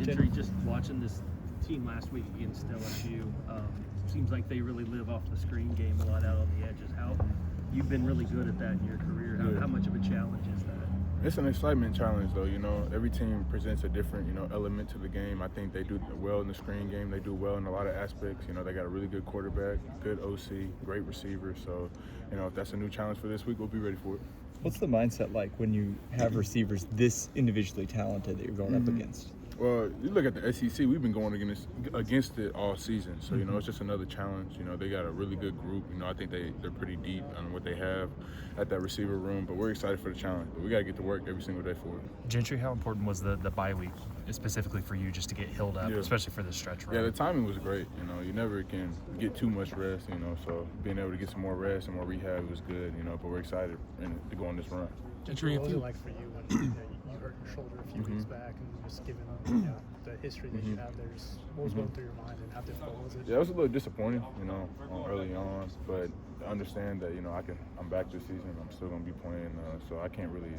Gentry, just watching this team last week against LSU, seems like they really live off the screen game a lot out on the edges. You've been really good at that in your career. How much of a challenge is that? It's an excitement challenge, though. Every team presents a different, element to the game. I think they do well in the screen game. They do well in a lot of aspects. They got a really good quarterback, good OC, great receiver. So, if that's a new challenge for this week, we'll be ready for it. What's the mindset like when you have receivers this individually talented that you're going up against? Well, you look at the SEC, we've been going against it all season. So, it's just another challenge. They got a really good group. I think they're pretty deep on what they have at that receiver room. But we're excited for the challenge. But we got to get to work every single day for it. Gentry, how important was the bye week specifically for you just to get healed up, especially for this stretch run? Yeah, the timing was great. You never can get too much rest, so being able to get some more rest and more rehab was good, but we're excited to go on this run. Gentry, what was it like for you when you hurt your shoulder a few weeks back, and just given the history that you have there, what was going through your mind and how difficult was it? Yeah, it was a little disappointing, early on, but I understand that I'm back this season. I'm still gonna be playing, so I can't really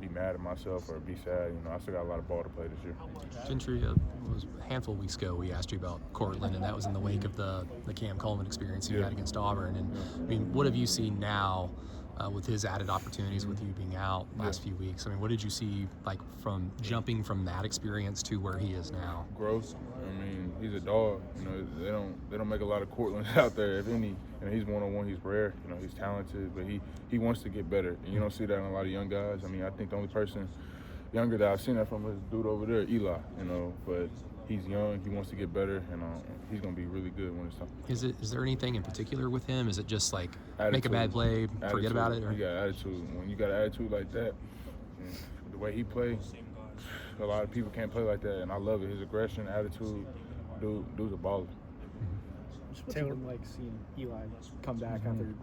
be mad at myself or be sad. I still got a lot of ball to play this year. Gentry, it was a handful of weeks ago we asked you about Cortland, and that was in the wake of the Cam Coleman experience you had against Auburn. And what have you seen now with his added opportunities with you being out last few weeks? What did you see from jumping from that experience to where he is now? Growth. He's a dog. They don't make a lot of Cortlands out there, if any. He's one-on-one. He's rare. He's talented, but he wants to get better. And you don't see that in a lot of young guys. I think the only person younger that I've seen that from is dude over there, Eli. But he's young. He wants to get better, and he's gonna be really good when it's time. Is there anything in particular with him? Is it just attitude. Make a bad play, forget about it? Or? He got attitude. When you got an attitude like that, the way he plays, a lot of people can't play like that, and I love it. His aggression, attitude, dude's a baller. What's it been like seeing Eli come back after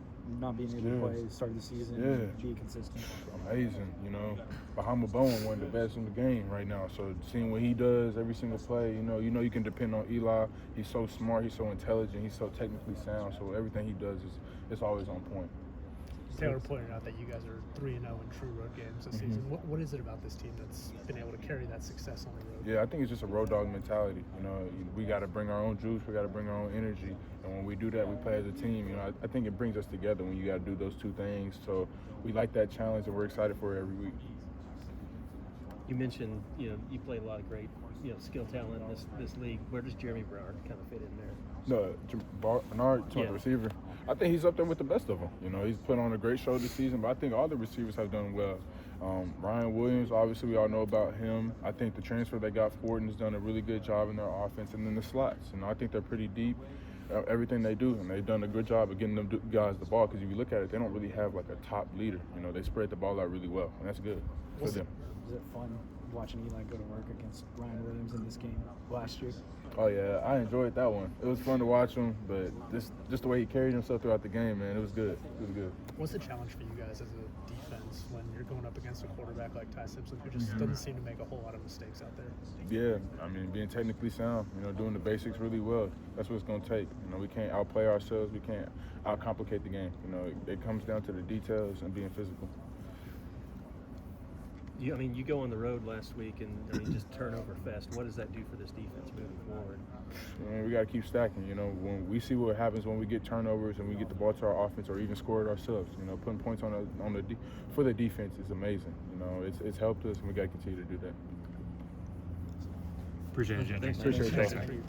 not being able to play, start of the season, and be consistent? Amazing, Bahama Bowen, one of the best in the game right now. So seeing what he does every single play, you can depend on Eli. He's so smart, he's so intelligent, he's so technically sound. So everything he does is always on point. Taylor pointed out that you guys are 3-0 in true road games this season. What is it about this team that's been able to carry that success on the road? Yeah, I think it's just a road dog mentality. We got to bring our own juice, we got to bring our own energy, and when we do that, we play as a team. I think it brings us together when you got to do those two things. So we like that challenge, and we're excited for it every week. You mentioned, you play a lot of great, skill talent in this league. Where does Jeremy Bernard kind of fit in there? No, Bernard, the receiver. I think he's up there with the best of them. He's put on a great show this season, but I think all the receivers have done well. Ryan Williams, obviously we all know about him. I think the transfer they got, Fortin, has done a really good job in their offense, and then the slots. I think they're pretty deep. Everything they do, and they've done a good job of getting them guys the ball, because if you look at it, they don't really have like a top leader. They spread the ball out really well, and that's good for them. Was it fun watching Eli go to work against Ryan Williams in this game last year? Oh yeah, I enjoyed that one. It was fun to watch him, but just the way he carried himself throughout the game, man, it was good. It was good. What's the challenge for you guys as a defense when you're going up against a quarterback like Ty Simpson, who just doesn't seem to make a whole lot of mistakes out there? Yeah, being technically sound, doing the basics really well. That's what it's going to take. We can't outplay ourselves. We can't outcomplicate the game. It comes down to the details and being physical. You go on the road last week and just turnover fest. What does that do for this defense moving forward? We got to keep stacking. When we see what happens when we get turnovers and we get the ball to our offense or even score it ourselves. Putting points for the defense is amazing. It's helped us, and we got to continue to do that. Appreciate it, Gentry. Appreciate it.